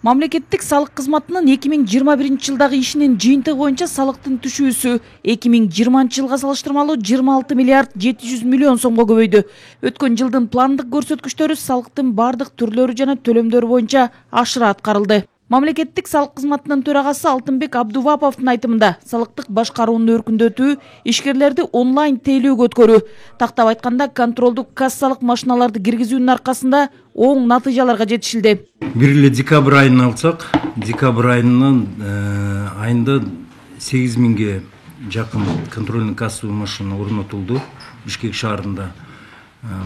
Мамлекеттик салык кызматынын 2021-жылдагы ишинин жыйынтыгы боюнча салыктын түшүүсү 2020-жылга салыштырмалуу 26 миллиард 700 миллион сомго көбөйдү. Өткөн жылдын пландык көрсөткүчтөрү салыктын бардык түрлөрү жана төлөмдөрү боюнча ашыра аткарылды. Мамлекеттик салык кызматынын төрагасы Алтынбек Абдуваповдун айтымында салыктык башкаруунун өркүндөтүү, ишкерлерди онлайн тейлөөгө өткөрүү, тактап айтканда контролдук кассалык машиналарды киргизүүнүн аркасында оң натыйжаларга жетишилди. Бир эле декабрь айын алсак, декабрь айында 8000ге жакын контрольный кассовый машина орнотулду Бишкек шаарында.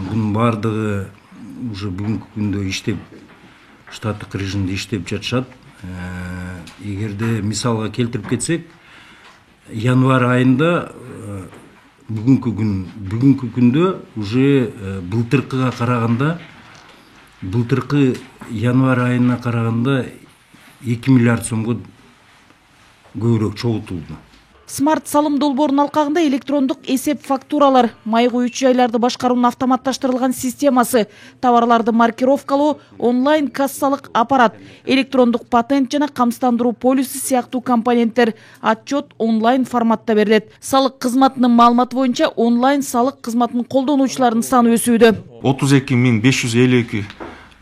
Бунун бардыгы уже бүгүнкү күндө иштеп, штаттык режимде иштеп жатышат. Эгерде мисалга келтирип кетсек, январь айында бүгүнкү күндө уже былтыркыга караганда, былтыркы январь айына караганда 2 миллиард сомго көбүрөөк чогултулду. Смарт салым долбоорунун алкагында электрондук эсеп фактуралар, май куючу жайларды башкаруунун автоматташтырылган системасы, товарларды маркировкалоо, онлайн кассалык аппарат, электрондук патент жана камсыздандыруу полиси сыяктуу компоненттер отчет онлайн форматта берилет. Салык кызматынын маалыматы боюнча онлайн салык кызматынын колдонуучуларынын саны өсүүдө. 32.552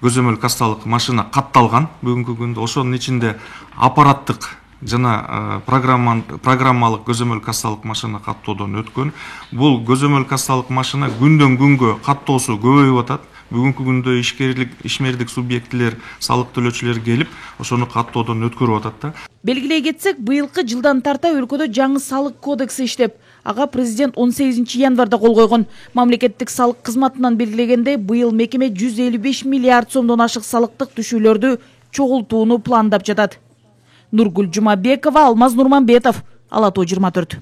көзөмөл кассалык машина катталган бүгүнкү күндө. Ошонун ичинде аппараттык жана программалык көзөмөл кассалык машина каттоодон өткөн. Бул көзөмөл кассалык машина күндөн күнгө каттоосу көбөйүп атат. Бүгүнкү күндө ишмердик субъектилер, салык төлөөчүлөр келип, ошону каттоодон өткөрүп атат да. Белгилей кетсек, быйылкы жылдан тарта өлкөдө жаңы салык кодекси иштеп, ага президент 18 январда кол койгон. Мамлекеттик салык кызматынан белгилегенде, быйыл мекеме 155 миллиард сомдон ашык салыктык түшүүлөрдү чогултууну пландап жатат. Нургүл Жумабекова, Алмаз Нурманбетов, Ала Тоо 24.